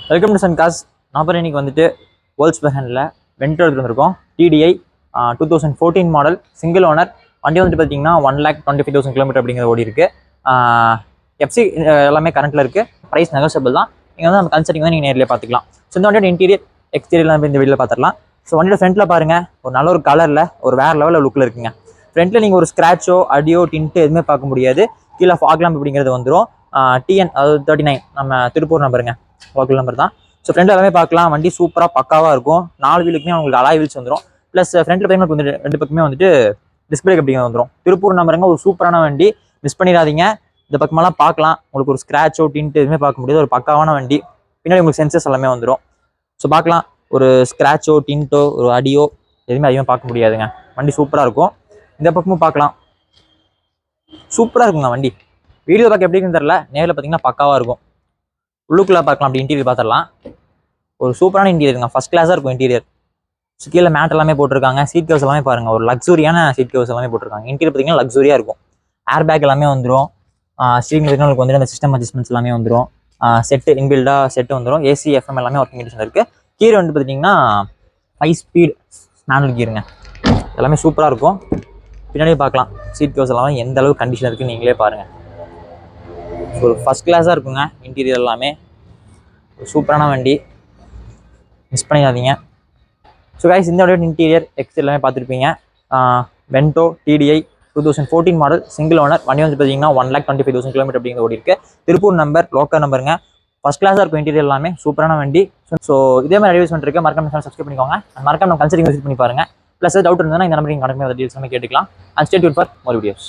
Welcome to Sun cos. நான் பாரு இன்னைக்கு வந்துட்டு Volkswagenல வென்டோ எடுத்து வந்திருக்கோம். TDI 2014 model single owner. வண்டி வந்துட்டு பார்த்தீங்கன்னா 1,25,000 கிலோமீட்டர் அப்படிங்கிற ஓடி இருக்கு. FC எல்லாமே கரண்ட்ல இருக்கு. ப்ரைஸ் நெகோசியபிள் தான். நீங்கள் வந்து நம்ம கன்சல்டிங் வந்து நீங்கள் நேரில் பார்த்துக்கலாம். ஸோ இந்த வண்டியோட இன்டீரியர் எக்ஸ்டீரியர் இந்த வீடியோவில் பார்த்துடலாம். ஸோ வண்டியோட ஃப்ரண்ட்டில் பாருங்க, ஒரு நல்ல ஒரு கலரில் ஒரு வேறு லெவலில் லுக்கில் இருக்குங்க. ஃப்ரண்ட்டில் நீங்கள் ஒரு ஸ்க்ராச்சோ அடியோ டின்ட்டு எதுவுமே பார்க்க முடியாது. கீழே ஃபாக் லேம்ப் அப்படிங்கிறது வந்துடும். TN அதாவது 39 நம்ம திருப்பூர் நம்பருங்க, வாக்கில் நம்பர் தான். ஸோ ஃப்ரெண்ட் எல்லாமே பார்க்கலாம். வண்டி சூப்பராக பக்காவாக இருக்கும். 4 வீலுக்குமே உங்களுக்கு அலாய் வீல்ஸ் வந்துடும். ப்ளஸ் ஃப்ரண்ட்டில் பார்த்தீங்கன்னா வந்து 2 பக்கமே வந்துட்டு டிஸ்பிளே அப்படிங்கிறது வந்துடும். திருப்பூர் நம்பருங்க, ஒரு சூப்பரான வண்டி, மிஸ் பண்ணிடாதீங்க. இந்த பக்கமெல்லாம் பார்க்கலாம், உங்களுக்கு ஒரு ஸ்க்ராச்சோ டின்ட்டு எதுவுமே பார்க்க முடியாது. ஒரு பக்காவான வண்டி. பின்னாடி உங்களுக்கு சென்சஸ் எல்லாமே வந்துடும். ஸோ பார்க்கலாம், ஒரு ஸ்க்ராச்சோ டின்ட்டோ ஒரு அடியோ எதுவுமே அதிகமாக பார்க்க முடியாதுங்க. வண்டி சூப்பராக இருக்கும். இந்த பக்கமும் பார்க்கலாம், சூப்பராக இருக்குங்க வண்டி. வீடியோ பார்க்க எப்படி இருக்குன்னு தெரியல, நேரில் பார்த்தீங்கன்னா பக்காவாக இருக்கும். உள்ளுக்குள்ளே பார்க்கலாம், அப்படி இன்டீரியர் பார்த்துடலாம். ஒரு சூப்பரான இன்டீரியருங்க, ஃபஸ்ட் கிளாஸாக இருக்கும் இன்டீரியர். கீழே மேட் எல்லாமே போட்டிருக்காங்க. சீட் கவர்ஸ் எல்லாமே பாருங்கள், ஒரு லக்ஸூரியான சீட் கவர்ஸ் எல்லாமே போட்டிருக்காங்க. இன்டீரியர் பார்த்தீங்கன்னா லக்ஸூரியாக இருக்கும். ஏர் பேக் எல்லாமே வந்துடும். ஸ்டீரிங் பார்த்தீங்கன்னா உங்களுக்கு வந்து அந்த சிஸ்டம் அட்ஜஸ்ட்மெண்ட்ஸ் எல்லாமே வந்துடும். செட்டு இன்பில்டாக செட்டு வந்துடும். AC FM எல்லாமே ஒர்க்கிங் கண்டிஷன் இருக்குது. கீர் வந்து பார்த்தீங்கன்னா 5 ஸ்பீட் மேனுவல் கீருங்க. எல்லாமே சூப்பராக இருக்கும். பின்னாடியே பார்க்கலாம், சீட் கவர்ஸ் எல்லாமே எந்த அளவுக்கு கண்டிஷன் இருக்குன்னு நீங்களே பாருங்கள். ஒரு ஃபஸ்ட் கிளாஸாக இருக்குங்க இன்டீரியர் எல்லாமே. ஒரு சூப்பரான வண்டி, மிஸ் பண்ணிடாதீங்க. ஸோ கைஸ், இந்த வண்டியோட இன்டீரியர் எக்ஸ்டீரியர் எல்லாமே பார்த்துருப்பீங்க. Vento TDI 2014 model single owner. வண்டி வந்து பார்த்தீங்கன்னா 1,25,000 கிலோமீட்டர் அப்படிங்கிற ஓடி இருக்குது. திருப்பூர் நம்பர், லோக்கல் நம்பருங்க. ஃபஸ்ட் கிளாஸாக இருக்கும் இன்டீரியர் எல்லாமே, சூப்பரான வண்டி. ஸோ இதே மாதிரி ரிவ்யூஸ் பண்ணிருக்கேன். மறக்காம சேனல் சப்ஸ்கிரைப் பண்ணிக்கோங்க. மறக்காம நம்ம கன்சல்டிங் விசிட் பண்ணி பாருங்கள். ப்ளஸ் டவுட் இருந்ததுன்னா இந்த நம்பருக்கு கான்டாக்ட் பண்ணி டீல்ஸ் எல்லாமே கேட்டுக்கலாம். And stay tune for more videos.